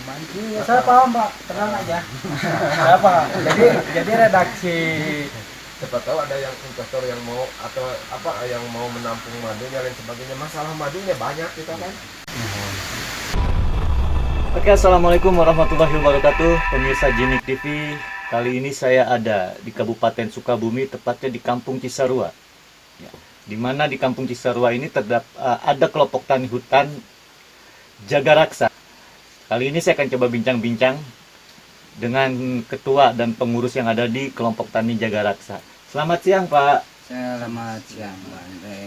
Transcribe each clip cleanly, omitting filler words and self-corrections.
mancing ya saya paham Pak, tenang aja. Saya paham. Jadi redaksi Siapa tahu ada yang investor yang mau atau apa yang mau menampung madunya dan sebagainya. Masalah madunya banyak kita kan. Oke, assalamualaikum warahmatullahi wabarakatuh, pemirsa Jinik TV. Kali ini saya ada di Kabupaten Sukabumi, tepatnya di Kampung Cisarua. Ya, di mana di Kampung Cisarua ini ada kelompok tani hutan Jaga Raksa. Kali ini saya akan coba bincang-bincang dengan ketua dan pengurus yang ada di kelompok tani Jaga Raksa. Selamat siang, Pak. Selamat siang, Pak Andre.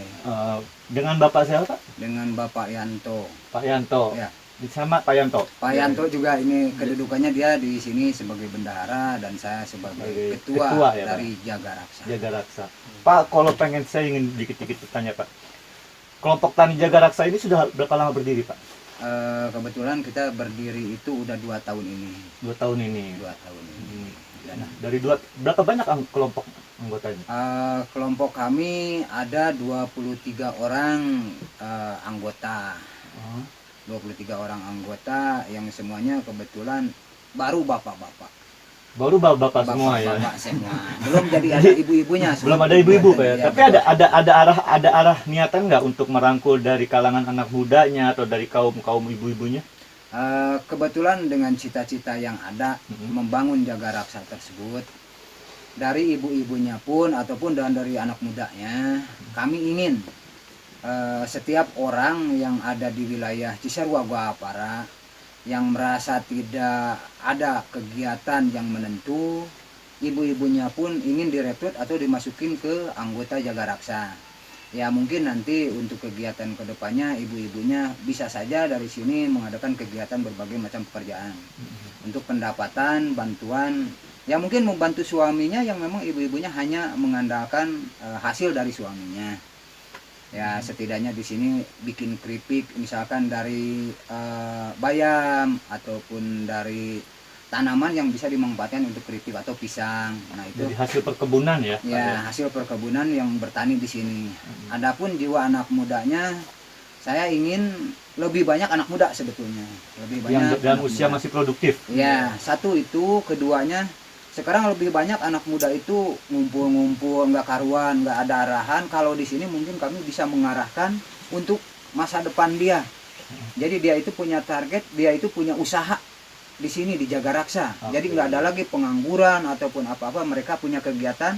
Dengan Bapak siapa, Pak? Dengan Bapak Yanto. Pak Yanto. Ya. Sama Pak Yanto. Pak Yanto juga ini kedudukannya dia di sini sebagai bendahara dan saya sebagai ketua ya, dari Jaga Raksa. Jaga Raksa. Pak, kalau saya ingin dikit-dikit bertanya, Pak. Kelompok tani Jaga Raksa ini sudah berapa lama berdiri, Pak? Kebetulan kita berdiri itu udah 2 tahun ini. 2 tahun ini. 2 tahun ini. Dan, Berapa banyak kelompok anggotanya? kelompok kami ada 23 orang anggota. 23 orang anggota yang semuanya kebetulan baru bapak-bapak. Baru bapak semua ya. Bapak semua. Belum jadi ada ibu-ibunya. Belum ada ibu-ibu Pak ya. Ya, tapi ada arah niatan nggak untuk merangkul dari kalangan anak mudanya atau dari kaum ibu-ibunya? Kebetulan dengan cita-cita yang ada membangun Jaga Raksa tersebut, dari ibu-ibunya pun ataupun dari anak mudanya, kami ingin setiap orang yang ada di wilayah Cisarua Guapara yang merasa tidak ada kegiatan yang menentu, ibu-ibunya pun ingin direkrut atau dimasukin ke anggota Jaga Raksa. Ya mungkin nanti untuk kegiatan kedepannya ibu-ibunya bisa saja dari sini mengadakan kegiatan berbagai macam pekerjaan untuk pendapatan, bantuan. Ya mungkin membantu suaminya yang memang ibu-ibunya hanya mengandalkan hasil dari suaminya. Ya setidaknya di sini bikin keripik misalkan dari bayam ataupun dari tanaman yang bisa dimanfaatkan untuk keripik atau pisang. Nah itu jadi hasil perkebunan ya. Ya hasil perkebunan yang bertani di sini. Adapun jiwa anak mudanya, saya ingin lebih banyak anak muda sebetulnya. Lebih banyak yang dalam usia masih produktif. Ya satu itu, keduanya sekarang lebih banyak anak muda itu ngumpul-ngumpul, nggak karuan, nggak ada arahan. Kalau di sini mungkin kami bisa mengarahkan untuk masa depan dia. Jadi dia itu punya target, dia itu punya usaha di sini di Jaga Raksa. Jadi nggak ada lagi pengangguran ataupun apa-apa. Mereka punya kegiatan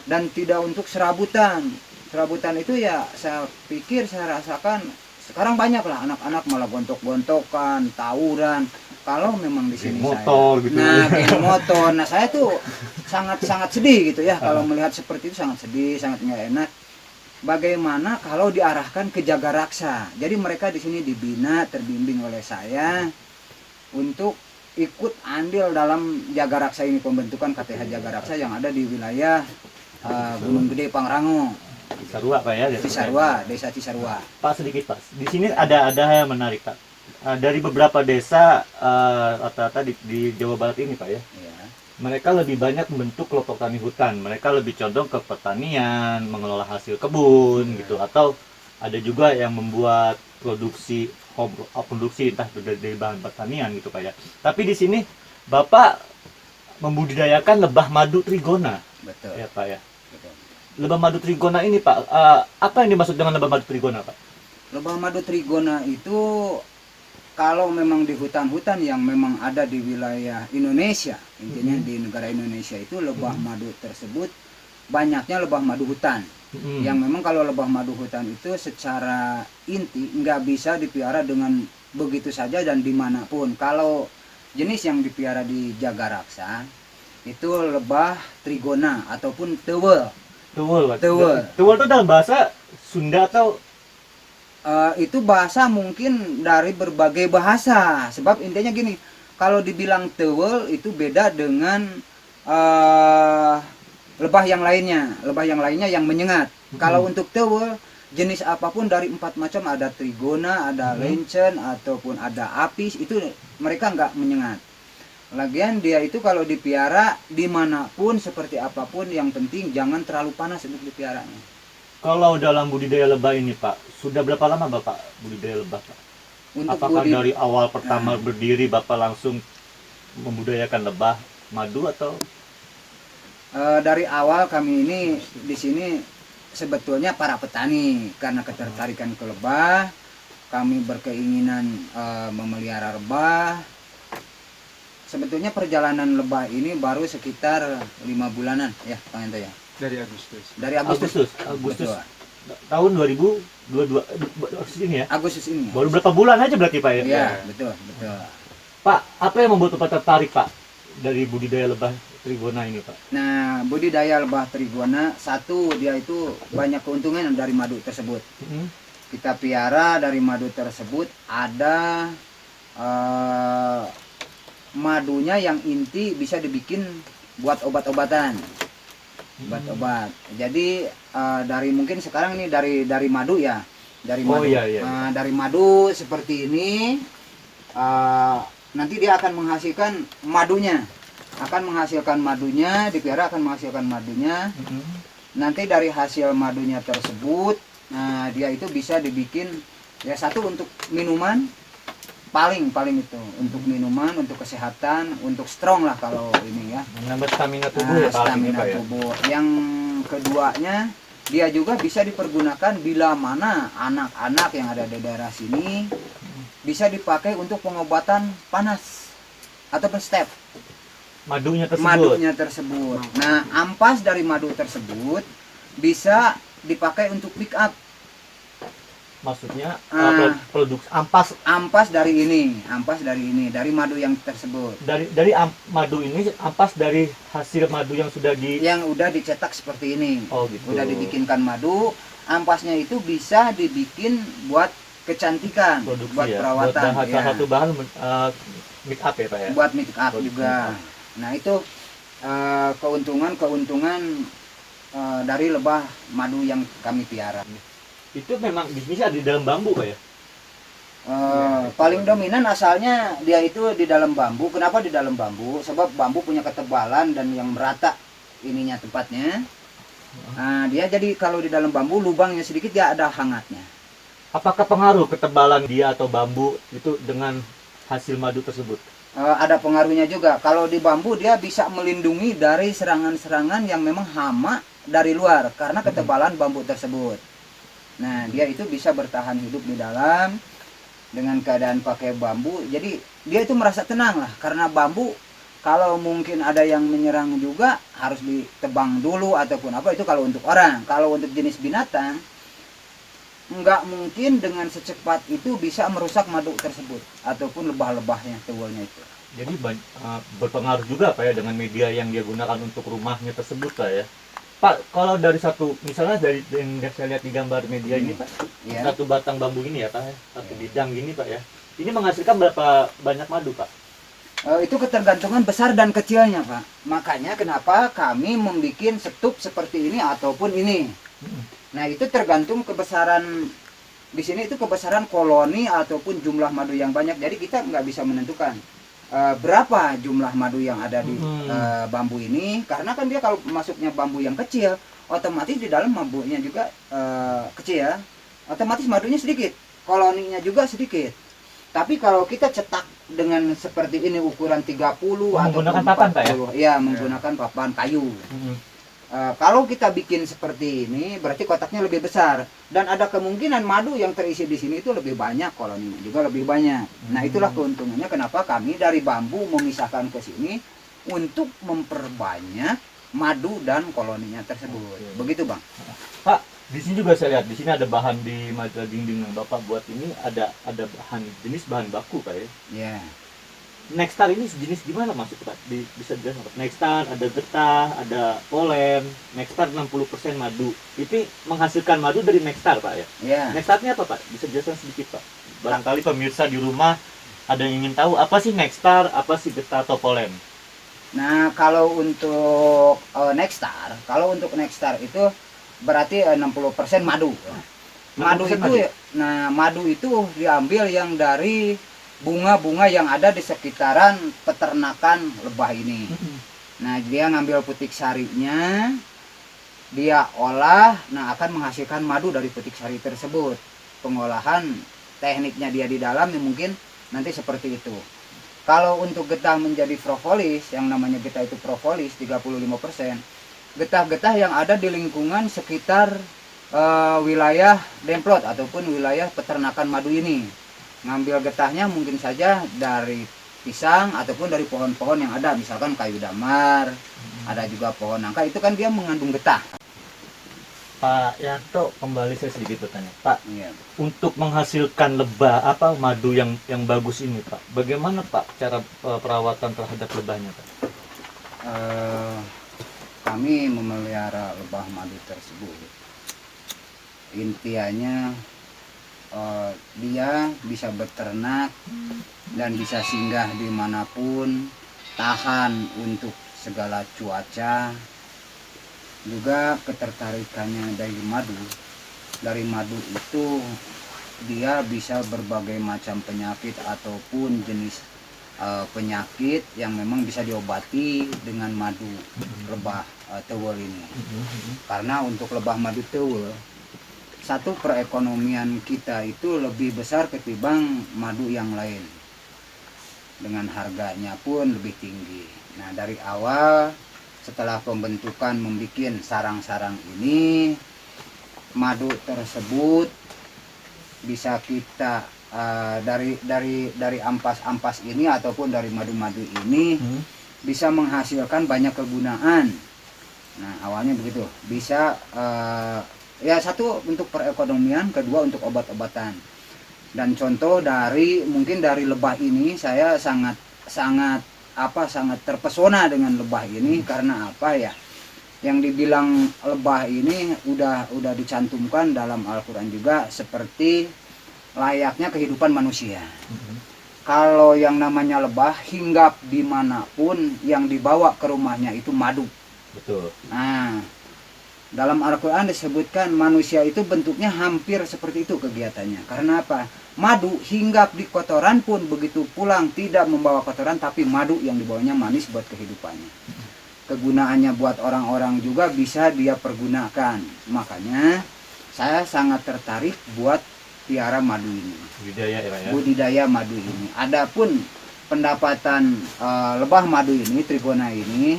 dan tidak untuk serabutan. Serabutan itu ya saya pikir, saya rasakan sekarang banyak lah anak-anak malah gontok-gontokan, tawuran. Kalau memang di sini motor, saya, gitu. geng motor. Nah saya tuh sangat sedih gitu ya kalau melihat seperti itu, sangat sedih, sangat nggak enak. Bagaimana kalau diarahkan ke Jaga Raksa? Jadi mereka di sini dibina, terbimbing oleh saya untuk ikut andil dalam Jaga Raksa ini, pembentukan KTH Jaga Raksa yang ada di wilayah Gunung Gede Pangrango. Cisarua Pak ya. Cisarua, desa Cisarua. Pak sedikit Pak. Di sini ada hal yang menarik Pak. Dari beberapa desa rata-rata di Jawa Barat ini Pak ya. Ya. Mereka lebih banyak membentuk kelompok tani hutan. Mereka lebih condong ke pertanian, mengelola hasil kebun gitu, atau ada juga yang membuat produksi entah dari bahan pertanian gitu Pak ya. Tapi di sini Bapak membudidayakan lebah madu trigona. Betul. Ya Pak ya. Betul. Lebah madu trigona ini Pak, apa yang dimaksud dengan lebah madu trigona Pak? Lebah madu trigona itu kalau memang di hutan-hutan yang memang ada di wilayah Indonesia, intinya di negara Indonesia itu lebah madu tersebut banyaknya lebah madu hutan. Yang memang kalau lebah madu hutan itu secara inti nggak bisa dipelihara dengan begitu saja dan dimanapun. Kalau jenis yang dipelihara di Jaga Raksa itu lebah trigona ataupun tewel. Tewel itu dalam bahasa Sunda atau itu bahasa mungkin dari berbagai bahasa. Sebab intinya gini, kalau dibilang tewel itu beda dengan lebah yang lainnya. Lebah yang lainnya yang menyengat. Kalau untuk tewel, jenis apapun dari 4 macam, ada trigona, ada lencen, ataupun ada apis, itu mereka nggak menyengat. Lagian dia itu kalau dipiara dimanapun seperti apapun, yang penting jangan terlalu panas untuk dipiaranya. Kalau dalam budidaya lebah ini Pak, sudah berapa lama Bapak budidaya lebah Pak? Untuk Apakah budi- dari awal pertama berdiri Bapak langsung membudayakan lebah madu atau dari awal kami ini di sini sebetulnya para petani karena ketertarikan ke lebah, kami berkeinginan memelihara lebah. Sebetulnya perjalanan lebah ini baru sekitar 5 bulanan ya, Pak Ento ya. Dari Agustus. Dari Agustus. Agustus Betul. tahun 2022 ini ya? Agustus ini. Ya? Baru berapa bulan aja berarti Pak ya? Iya, betul, betul. Pak, apa yang membuat Bapak tertarik Pak dari budidaya lebah trigona ini Pak? Nah, budidaya lebah trigona, satu dia itu banyak keuntungan dari madu tersebut. Kita piara dari madu tersebut ada madunya yang inti bisa dibikin buat obat-obatan, buat obat. Jadi dari mungkin sekarang ini dari madu ya, dari Oh, madu. iya, iya. Dari madu seperti ini nanti dia akan menghasilkan madunya, dipiara akan menghasilkan madunya. Nanti dari hasil madunya tersebut, dia itu bisa dibikin ya satu untuk minuman, paling itu untuk minuman, untuk kesehatan, untuk strong lah kalau ini ya. Menambah stamina tubuh ya Pak, artinya, Stamina Pak ya? tubuh. Yang keduanya dia juga bisa dipergunakan bila mana anak-anak yang ada di daerah sini bisa dipakai untuk pengobatan panas ataupun step Madunya tersebut. madunya tersebut. Nah, ampas dari madu tersebut bisa dipakai untuk pick up. Maksudnya produksi ampas dari dari madu yang tersebut. Madu ini ampas dari hasil madu yang sudah Yang udah dicetak seperti ini. Oh gitu. Udah dibikinkan madu, ampasnya itu bisa dibikin buat kecantikan, produksi buat ya. perawatan, Buat ya. satu bahan make up ya Pak ya. Buat make up Produksi juga. make up. Nah itu keuntungan dari lebah madu yang kami piara. Itu memang bisnisnya ada di dalam bambu Pak ya. Paling dominan asalnya dia itu di dalam bambu. Kenapa di dalam bambu? Sebab bambu punya ketebalan dan yang merata ininya tempatnya. Nah, dia jadi kalau di dalam bambu lubangnya sedikit dia ada hangatnya. Apakah pengaruh ketebalan dia atau bambu itu dengan hasil madu tersebut? Ada pengaruhnya juga. Kalau di bambu dia bisa melindungi dari serangan-serangan yang memang hama dari luar karena ketebalan bambu tersebut. Nah, dia itu bisa bertahan hidup di dalam dengan keadaan pakai bambu. Jadi dia itu merasa tenang lah karena bambu kalau mungkin ada yang menyerang juga harus ditebang dulu ataupun apa, itu kalau untuk orang. Kalau untuk jenis binatang nggak mungkin dengan secepat itu bisa merusak madu tersebut ataupun lebah-lebahnya, tuwalnya itu. Jadi berpengaruh juga Pak ya dengan media yang dia gunakan untuk rumahnya tersebut Pak ya. Pak, kalau dari misalnya dari yang saya lihat di gambar media ini Pak, Ya. satu batang bambu ini ya Pak, satu bidang gini Pak ya, ini menghasilkan berapa banyak madu Pak? Itu ketergantungan besar dan kecilnya Pak. Makanya kenapa kami membuat setup seperti ini ataupun ini. Nah itu tergantung kebesaran di sini, itu kebesaran koloni ataupun jumlah madu yang banyak. Jadi kita nggak bisa menentukan berapa jumlah madu yang ada di bambu ini, karena kan dia kalau masuknya bambu yang kecil, otomatis di dalam bambunya juga kecil, otomatis madunya sedikit, koloninya juga sedikit. Tapi kalau kita cetak dengan seperti ini ukuran 30 atau menggunakan papan Pak ya? Ya, menggunakan papan kayu. Kalau kita bikin seperti ini, berarti kotaknya lebih besar dan ada kemungkinan madu yang terisi di sini itu lebih banyak, koloninya juga lebih banyak. Nah, itulah keuntungannya kenapa kami dari bambu memisahkan ke sini untuk memperbanyak madu dan koloninya tersebut. Begitu, Bang. Pak, di sini juga saya lihat di sini ada bahan di majalah dinding yang Bapak buat ini, ada bahan baku Pak ya. Ya. Nextar ini sejenis gimana masuk Pak? Bisa dijelaskan Pak? Nextar ada getah, ada polen. Nextar 60% madu. Itu menghasilkan madu dari Nextar Pak ya? Ya. Nextarnya apa Pak? Bisa dijelaskan sedikit Pak? Barangkali pemirsa di rumah ada yang ingin tahu apa sih Nextar, apa sih getah atau polen? Nah, kalau untuk Nextar itu berarti 60% madu. Madu 60% itu madu itu diambil yang dari bunga-bunga yang ada di sekitaran peternakan lebah ini. Nah, dia ngambil putik sarinya, dia olah, akan menghasilkan madu dari putik sari tersebut. Pengolahan tekniknya dia di dalam ya mungkin nanti seperti itu. Kalau untuk getah menjadi propolis, yang namanya getah itu propolis 35%, getah-getah yang ada di lingkungan sekitar wilayah Demplot ataupun wilayah peternakan madu ini. Ngambil getahnya mungkin saja dari pisang ataupun dari pohon-pohon yang ada, misalkan kayu damar, ada juga pohon nangka, itu kan dia mengandung getah. Pak Yanto, kembali saya sedikit bertanya, Pak. Iya. Untuk menghasilkan lebah madu yang bagus ini, Pak, bagaimana Pak cara perawatan terhadap lebahnya, Pak? Kami memelihara lebah madu tersebut. Intinya dia bisa beternak dan bisa singgah dimanapun, tahan untuk segala cuaca. Juga ketertarikannya dari madu itu dia bisa berbagai macam penyakit ataupun jenis penyakit yang memang bisa diobati dengan madu lebah tewel ini. Karena untuk lebah madu tewel, satu, perekonomian kita itu lebih besar ketimbang madu yang lain, dengan harganya pun lebih tinggi. Nah, dari awal setelah pembentukan membuat sarang-sarang ini, madu tersebut bisa kita dari ampas-ampas ini ataupun dari madu-madu ini bisa menghasilkan banyak kegunaan. Nah, awalnya begitu. Bisa ya satu untuk perekonomian, kedua untuk obat-obatan. Dan contoh mungkin dari lebah ini saya sangat terpesona dengan lebah ini. Karena apa ya? Yang dibilang lebah ini udah dicantumkan dalam Al-Qur'an juga seperti layaknya kehidupan manusia. Kalau yang namanya lebah hinggap dimanapun, yang dibawa ke rumahnya itu madu. Betul. Nah, dalam Al-Quran disebutkan manusia itu bentuknya hampir seperti itu kegiatannya. Karena apa? Madu hinggap di kotoran pun begitu pulang tidak membawa kotoran, tapi madu yang dibawanya manis buat kehidupannya. Kegunaannya buat orang-orang juga bisa dia pergunakan. Makanya saya sangat tertarik buat piara madu ini. Budidaya madu ini. Adapun pendapatan lebah madu ini, Trigona ini,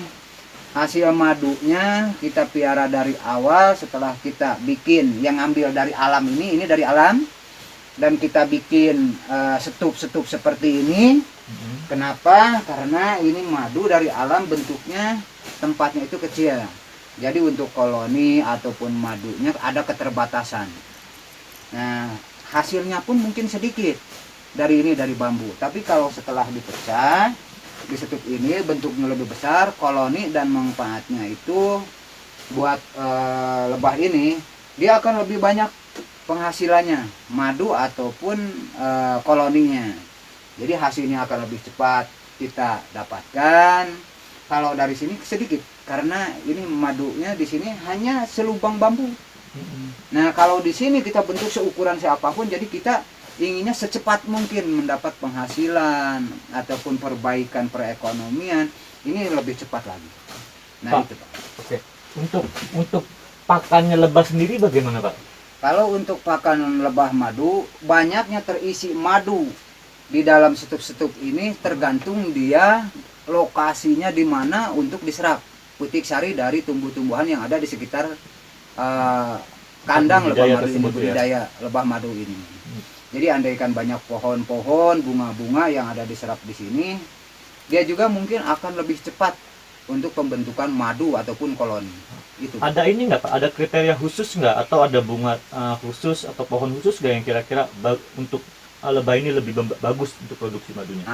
hasil madunya kita piara dari awal setelah kita bikin yang ambil dari alam ini dari alam, dan kita bikin setup-setup seperti ini. Kenapa? Karena ini madu dari alam, bentuknya tempatnya itu kecil. Jadi untuk koloni ataupun madunya ada keterbatasan. Nah, hasilnya pun mungkin sedikit dari bambu. Tapi kalau setelah dipecah, disetup ini bentuknya lebih besar, koloni dan manfaatnya itu buat lebah ini, dia akan lebih banyak penghasilannya, madu ataupun koloninya. Jadi hasilnya akan lebih cepat kita dapatkan. Kalau dari sini sedikit, karena ini madunya di sini hanya selubang bambu. Nah, kalau di sini kita bentuk seukuran siapapun, jadi kita inginnya secepat mungkin mendapat penghasilan ataupun perbaikan perekonomian, ini lebih cepat lagi. Nah, Pak, itu Pak. Oke. Untuk pakannya lebah sendiri bagaimana Pak? Kalau untuk pakan lebah madu, banyaknya terisi madu di dalam setup-setup ini tergantung dia lokasinya di mana untuk diserap putik sari dari tumbuh-tumbuhan yang ada di sekitar kandang lebah madu ini, budidaya lebah madu ini. Jadi andaikan banyak pohon-pohon, bunga-bunga yang ada diserap di sini, dia juga mungkin akan lebih cepat untuk pembentukan madu ataupun koloni. Itu. Ada ini nggak Pak? Ada kriteria khusus nggak? Atau ada bunga khusus atau pohon khusus nggak yang kira-kira untuk lebah ini lebih bagus untuk produksi madunya?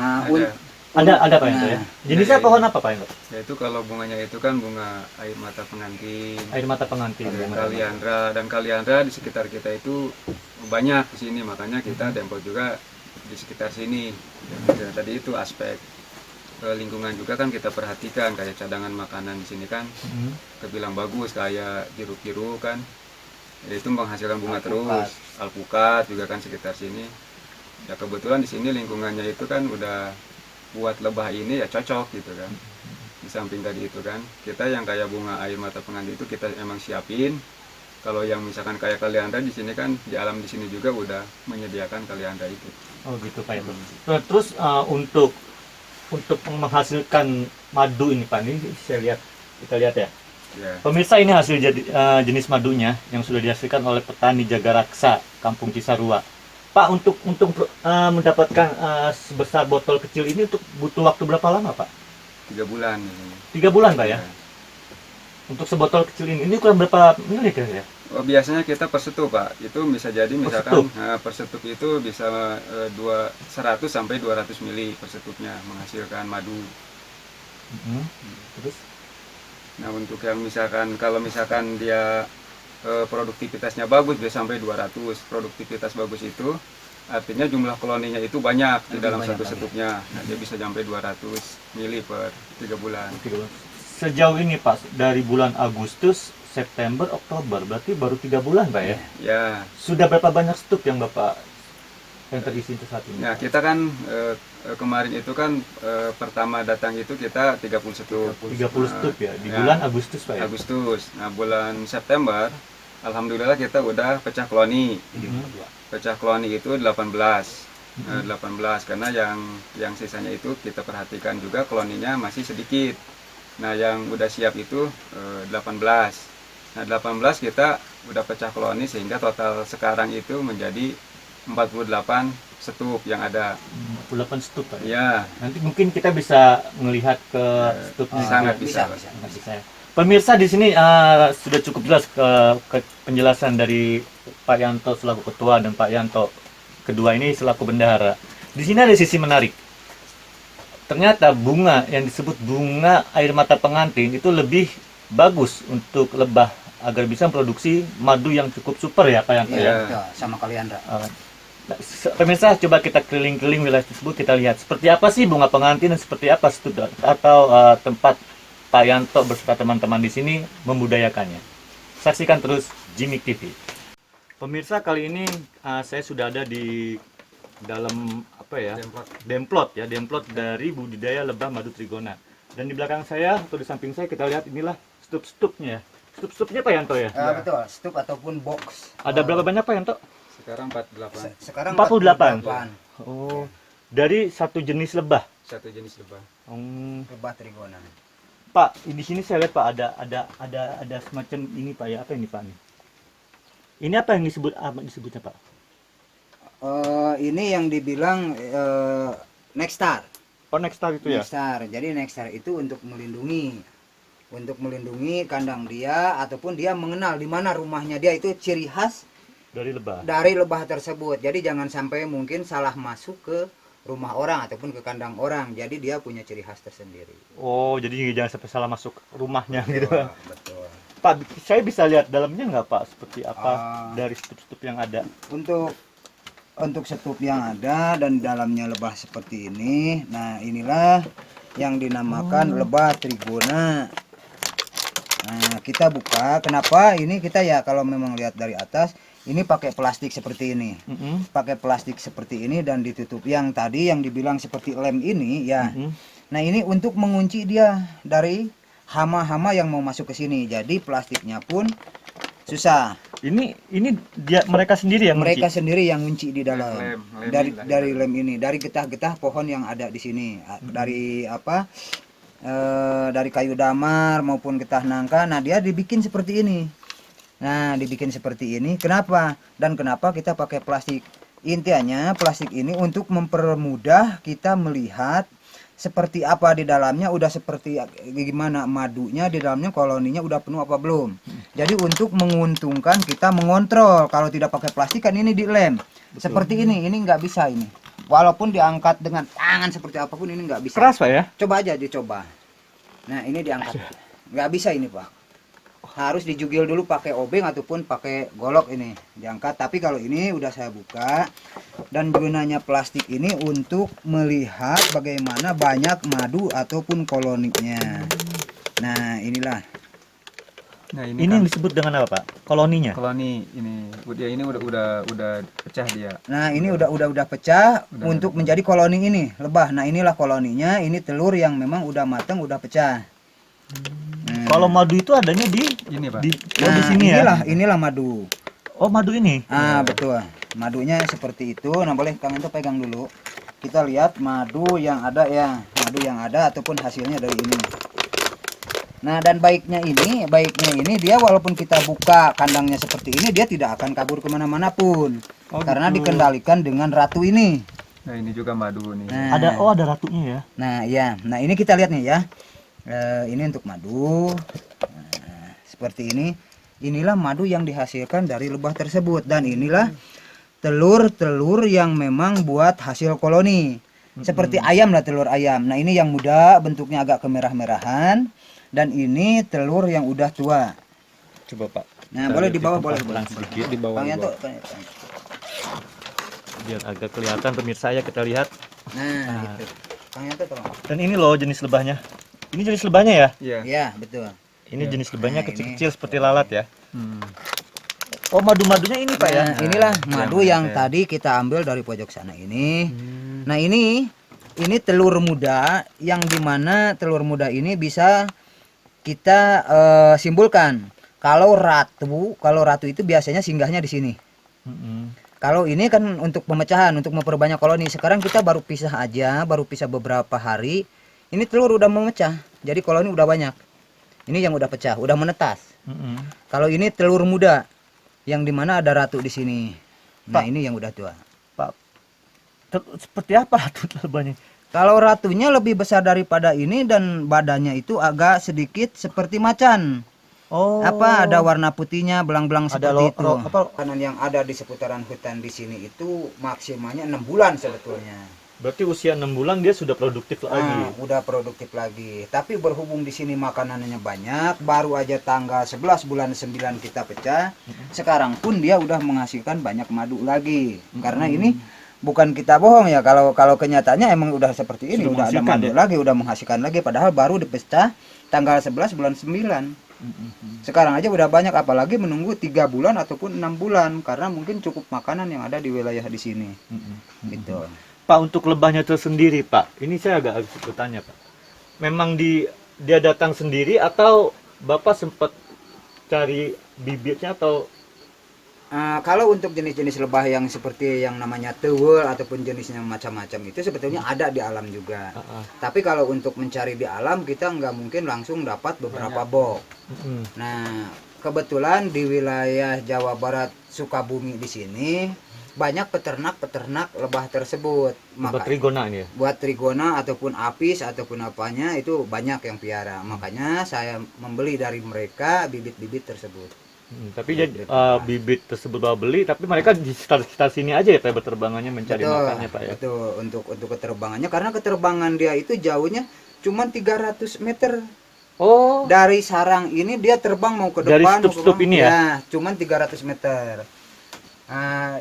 Ada Pak Yanto ya? Jenisnya pohon apa Pak Yanto? Yaitu kalau bunganya itu kan bunga air mata pengantin. Air mata pengantin. Kaliandra di sekitar kita itu banyak di sini, makanya kita Demplot juga di sekitar sini. Dan tadi itu aspek lingkungan juga kan kita perhatikan, kayak cadangan makanan di sini kan kebilang bagus, kayak jeruk-jeruk kan. Itu menghasilkan bunga terus. Alpukat juga kan sekitar sini. Ya kebetulan di sini lingkungannya itu kan udah buat lebah ini ya cocok gitu kan. Di samping tadi itu kan kita yang kayak bunga air mata pengantin itu kita emang siapin Kalau yang misalkan kayak kaliandra di sini kan di alam di sini juga udah menyediakan kaliandra itu. Oh gitu Pak Yanto. Terus untuk menghasilkan madu ini Pak, ini kita lihat ya. Ya. Pemirsa, ini hasil jenis madunya yang sudah dihasilkan oleh petani Jagaraksa Kampung Cisarua. Pak, untuk mendapatkan sebesar botol kecil ini untuk butuh waktu berapa lama Pak? 3 bulan. Ini. 3 bulan Pak ya? Ya. Untuk sebotol kecil ini kurang berapa mili kira-kira? Oh, biasanya kita per setup Pak, itu bisa jadi misalkan per setup itu bisa 100 sampai 200 mili per setupnya menghasilkan madu. Terus? Nah untuk yang misalkan kalau misalkan dia produktivitasnya bagus bisa sampai 200. Produktivitas bagus itu artinya jumlah koloninya itu banyak di dalam satu setupnya. Nah dia bisa sampai 200 mili per 3 bulan. Sejauh ini Pak, dari bulan Agustus, September, Oktober, berarti baru 3 bulan Pak ya? Ya. Sudah berapa banyak stup yang Bapak yang terisi untuk saat ini? Nah kita kan kemarin itu kan pertama datang itu kita 30 stup. 30 stup ya, di bulan Agustus Pak ya? Agustus. Nah bulan September, alhamdulillah kita udah pecah koloni. Pecah koloni itu 18. 18 karena yang sisanya itu kita perhatikan juga koloninya masih sedikit. Nah yang udah siap itu 18. Nah 18 kita udah pecah koloni sehingga total sekarang itu menjadi 48 stup yang ada. 48 stup Pak ya? Ya. Nanti mungkin kita bisa melihat ke stupnya. Sangat bisa. Bisa. Pemirsa, di sini sudah cukup jelas ke penjelasan dari Pak Yanto selaku ketua dan Pak Yanto kedua ini selaku bendahara. Di sini ada sisi menarik. Ternyata bunga yang disebut bunga air mata pengantin itu lebih bagus untuk lebah agar bisa memproduksi madu yang cukup super ya Pak Yanto ya. Iya, sama kaliandra. Pemirsa, coba kita keliling-keliling wilayah tersebut, kita lihat seperti apa sih bunga pengantin dan seperti apa studi atau tempat Pak Yanto beserta teman-teman di sini membudayakannya. Saksikan terus Jimik TV. Pemirsa, kali ini saya sudah ada di dalam demplot dari budidaya lebah madu trigona. Dan di belakang saya atau di samping saya kita lihat inilah stup-stupnya. Stup-stupnya Pak Yanto ya? Betul, stup ataupun box. Ada berapa banyak Pak Yanto? Sekarang 48. Sekarang 48. Oh, dari satu jenis lebah. Satu jenis lebah. Lebah trigona. Pak, di sini saya lihat Pak ada semacam ini Pak ya, apa ini Pak nih? Ini apa yang disebutnya Pak? Ini yang dibilang Nexstar. Oh, Nexstar itu ya? Nexstar. Jadi Nexstar itu untuk melindungi kandang dia ataupun dia mengenal di mana rumahnya dia, itu ciri khas dari lebah tersebut. Jadi jangan sampai mungkin salah masuk ke rumah orang ataupun ke kandang orang. Jadi dia punya ciri khas tersendiri. Oh, jadi jangan sampai salah masuk rumahnya gitu. Betul. Pak, saya bisa lihat dalamnya nggak Pak? Seperti apa dari stup-stup yang ada? Untuk stup yang ada dan dalamnya lebah seperti ini. Nah, inilah yang dinamakan lebah trigona. Nah, kita buka. Kenapa ini kita ya kalau memang lihat dari atas, ini pakai plastik seperti ini. Pakai plastik seperti ini dan ditutup. Yang tadi yang dibilang seperti lem ini ya. Nah, ini untuk mengunci dia dari hama-hama yang mau masuk ke sini. Jadi plastiknya pun susah. Ini mereka sendiri yang sendiri yang ngunci di dalam. Dari lem ini, dari getah-getah pohon yang ada di sini. Dari dari kayu damar maupun getah nangka. Nah, dia dibikin seperti ini. Kenapa? Dan kenapa kita pakai plastik? Intinya plastik ini untuk mempermudah kita melihat seperti apa di dalamnya, udah seperti gimana madunya di dalamnya, koloninya udah penuh apa belum. Jadi untuk menguntungkan kita mengontrol. Kalau tidak pakai plastik kan ini di lem. Betul. Seperti ini nggak bisa ini. Walaupun diangkat dengan tangan seperti apapun ini nggak bisa. Keras Pak ya? Coba aja dicoba. Nah, ini diangkat. Nggak bisa ini Pak. Harus dijugil dulu pakai obeng ataupun pakai golok ini diangkat. Tapi kalau ini udah saya buka, dan gunanya plastik ini untuk melihat bagaimana banyak madu ataupun koloninya. Nah, inilah. Nah, ini yang disebut dengan apa Pak? Koloninya? Koloni ini. Dia ini udah pecah dia. Nah, ini udah pecah untuk menjadi koloni ini lebah. Nah, inilah koloninya. Ini telur yang memang udah matang, udah pecah. Kalau madu itu adanya di Ini, Pak. di sini ya. inilah madu. Oh, madu ini. Betul. Madunya seperti itu. Nah, boleh Kang Ento pegang dulu. Kita lihat madu yang ada ya, madu yang ada ataupun hasilnya dari ini. Nah, dan baiknya ini dia walaupun kita buka kandangnya seperti ini, dia tidak akan kabur kemana-mana pun. Oh, Karena gitu. dikendalikan dengan ratu ini. Nah, ini juga madu nih. Nah, Ada ratunya ya. Nah, ya. Nah, ini kita lihat nih ya. Ini untuk madu. Nah, seperti ini. Inilah madu yang dihasilkan dari lebah tersebut, dan inilah telur-telur yang memang buat hasil koloni. Seperti ayam lah, telur ayam. Nah, ini yang muda, bentuknya agak kemerah-merahan, dan ini telur yang udah tua. Coba, Pak. Nah, boleh di bawah, boleh. Sedikit Di bawah. Kang Yanto. biar agak kelihatan pemirsa ya, kita lihat. Nah, itu. Kang Yanto tolong. Dan ini loh jenis lebahnya. Ini jenis lebahnya ya? Iya. Iya, betul. Ini jenis lebahnya Nah, kecil-kecil seperti lalat ya. Hmm. Oh, madu-madunya ini Pak ya? Nah, inilah madu yang ya. tadi kita ambil dari pojok sana ini. Nah, ini telur muda yang dimana telur muda ini bisa kita simpulkan. Kalau ratu itu biasanya singgahnya di sini. Kalau ini kan untuk pemecahan, untuk memperbanyak koloni. Sekarang kita baru pisah aja, baru pisah beberapa hari. Ini telur udah memecah, jadi koloni udah banyak. Ini yang udah pecah, udah menetas. Kalau ini telur muda, yang dimana ada ratu di sini. Nah, Pak. ini yang udah tua. Pak, seperti apa ratu lebahnya? Kalau ratunya lebih besar daripada ini dan badannya itu agak sedikit seperti macan. Oh. Ada warna putihnya, belang-belang Ada seperti itu. apa? Makanan yang ada di seputaran hutan di sini itu maksimalnya 6 bulan sebetulnya. Berarti usia 6 bulan dia sudah produktif lagi. Udah produktif lagi. Tapi berhubung di sini makanannya banyak, baru aja tanggal 11 bulan 9 kita pecah. Sekarang pun dia udah menghasilkan banyak madu lagi. Karena ini bukan kita bohong ya, kalau kenyataannya emang udah seperti ini, Sudah udah ada menghasilkan madu ya? lagi, udah menghasilkan lagi, padahal baru dipecah tanggal 11 bulan 9. Sekarang aja udah banyak, apalagi menunggu 3 bulan ataupun 6 bulan karena mungkin cukup makanan yang ada di wilayah di sini. Gitu. Pak, untuk lebahnya tersendiri Pak, ini saya agak bertanya Pak. Memang dia datang sendiri atau Bapak sempat cari bibitnya atau? Kalau untuk jenis-jenis lebah yang seperti yang namanya tewel ataupun jenisnya macam-macam itu sebetulnya ada di alam juga. Tapi kalau untuk mencari di alam kita nggak mungkin langsung dapat beberapa box. Nah, kebetulan di wilayah Jawa Barat Sukabumi di sini banyak peternak-peternak lebah tersebut. Buat trigona ini ya? Buat trigona ataupun apis ataupun apanya itu banyak yang piara. Makanya saya membeli dari mereka bibit-bibit tersebut. Tapi jadi bibit tersebut bawa beli, tapi mereka di sekitar sini aja ya Pak berterbangannya mencari makannya Pak ya? Betul, untuk keterbangannya karena keterbangan dia itu jauhnya cuma 300 meter. Oh. Dari sarang ini dia terbang mau ke depan. Dari stup-stup ini ya? Cuman 300 meter.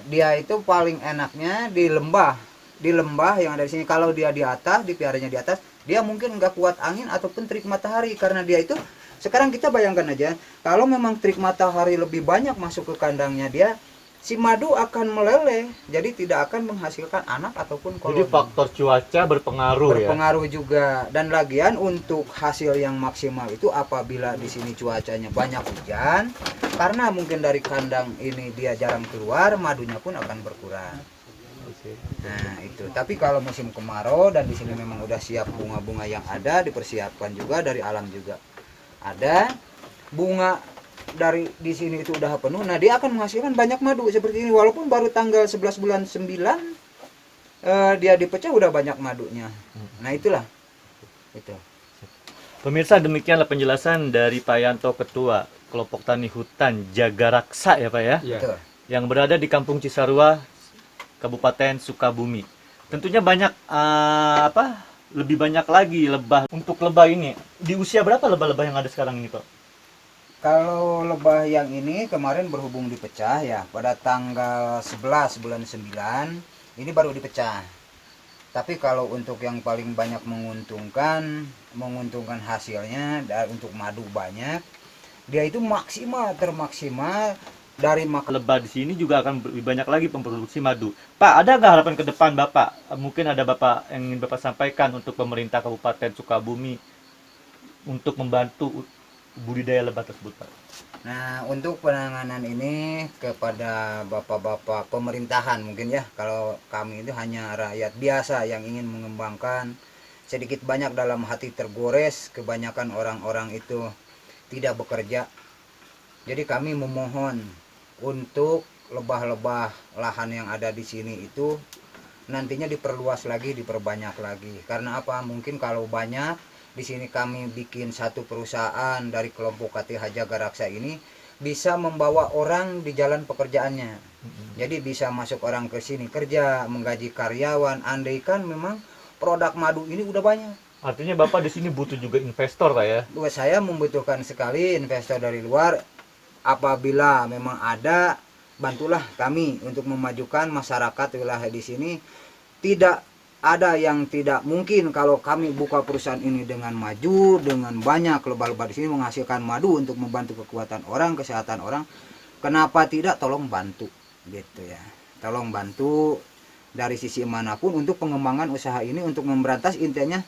Dia itu paling enaknya di lembah. Di lembah yang ada di sini. Kalau dia di atas, dipiaranya di atas, dia mungkin nggak kuat angin ataupun terik matahari karena dia itu. Sekarang kita bayangkan aja, kalau memang terik matahari lebih banyak masuk ke kandangnya dia, si madu akan meleleh, jadi tidak akan menghasilkan anak ataupun koloni. Jadi faktor cuaca berpengaruh ya? Berpengaruh juga. Dan lagian untuk hasil yang maksimal itu apabila di sini cuacanya banyak hujan, karena mungkin dari kandang ini dia jarang keluar, madunya pun akan berkurang. Nah itu. Tapi kalau musim kemarau dan di sini memang udah siap bunga-bunga yang ada, dipersiapkan juga dari alam juga. Ada bunga dari di sini itu udah penuh. Nah, dia akan menghasilkan banyak madu seperti ini walaupun baru tanggal 11 bulan 9 dia dipecah udah banyak madunya. Nah, itulah. Itu. Pemirsa, demikianlah penjelasan dari Pak Yanto, Ketua Kelompok Tani Hutan Jaga Raksa ya Pak ya? Iya. Betul. Yang berada di Kampung Cisarua, Kabupaten Sukabumi. Tentunya banyak lebih banyak lagi lebah. Untuk lebah ini, di usia berapa lebah-lebah yang ada sekarang ini Pak? Kalau lebah yang ini kemarin berhubung dipecah ya pada tanggal 11 bulan 9 ini baru dipecah. Tapi kalau untuk yang paling banyak menguntungkan hasilnya untuk madu banyak, dia itu termaksimal dari makan. Lebah di sini juga akan lebih banyak lagi memproduksi madu. Pak, ada nggak harapan ke depan Bapak? Mungkin ada Bapak yang ingin Bapak sampaikan untuk pemerintah Kabupaten Sukabumi untuk membantu budidaya lebah tersebut, Pak? Nah, untuk penanganan ini kepada bapak-bapak pemerintahan mungkin ya, kalau kami itu hanya rakyat biasa yang ingin mengembangkan, sedikit banyak dalam hati tergores, kebanyakan orang-orang itu tidak bekerja. Jadi kami memohon untuk lebah-lebah lahan yang ada di sini itu nantinya diperluas lagi, diperbanyak lagi. Karena apa? Mungkin kalau banyak di sini kami bikin satu perusahaan dari kelompok KTH Jaga Raksa ini bisa membawa orang di jalan pekerjaannya. Jadi bisa masuk orang ke sini kerja, menggaji karyawan. Andaikan memang produk madu ini udah banyak. Artinya Bapak di sini butuh juga investor, Pak ya? Buat saya membutuhkan sekali investor dari luar. Apabila memang ada, bantulah kami untuk memajukan masyarakat wilayah di sini. Tidak ada yang tidak mungkin kalau kami buka perusahaan ini dengan maju, dengan banyak lebah-lebah di sini menghasilkan madu untuk membantu kekuatan orang, kesehatan orang. Kenapa tidak? Tolong bantu, gitu ya. Tolong bantu dari sisi manapun untuk pengembangan usaha ini, untuk memberantas intinya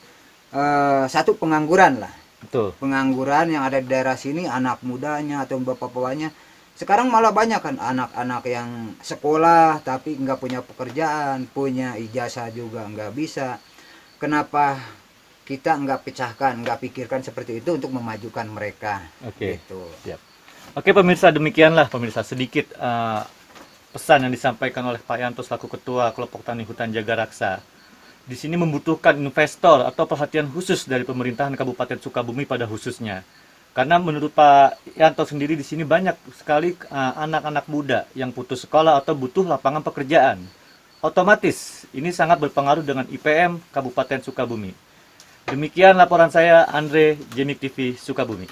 satu pengangguran lah. Betul. Pengangguran yang ada di daerah sini, anak mudanya atau bapak-bapaknya. Sekarang malah banyak kan anak-anak yang sekolah tapi nggak punya pekerjaan, punya ijazah juga nggak bisa. Kenapa kita nggak pecahkan, nggak pikirkan seperti itu untuk memajukan mereka? Oke. Gitu. Siap. Oke pemirsa, demikianlah pemirsa sedikit pesan yang disampaikan oleh Pak Yanto selaku Ketua Kelompok Tani Hutan Jaga Raksa. Di sini membutuhkan investor atau perhatian khusus dari pemerintahan Kabupaten Sukabumi pada khususnya. Karena menurut Pak Yanto sendiri di sini banyak sekali anak-anak muda yang putus sekolah atau butuh lapangan pekerjaan. Otomatis ini sangat berpengaruh dengan IPM Kabupaten Sukabumi. Demikian laporan saya, Andre, Jemik TV Sukabumi.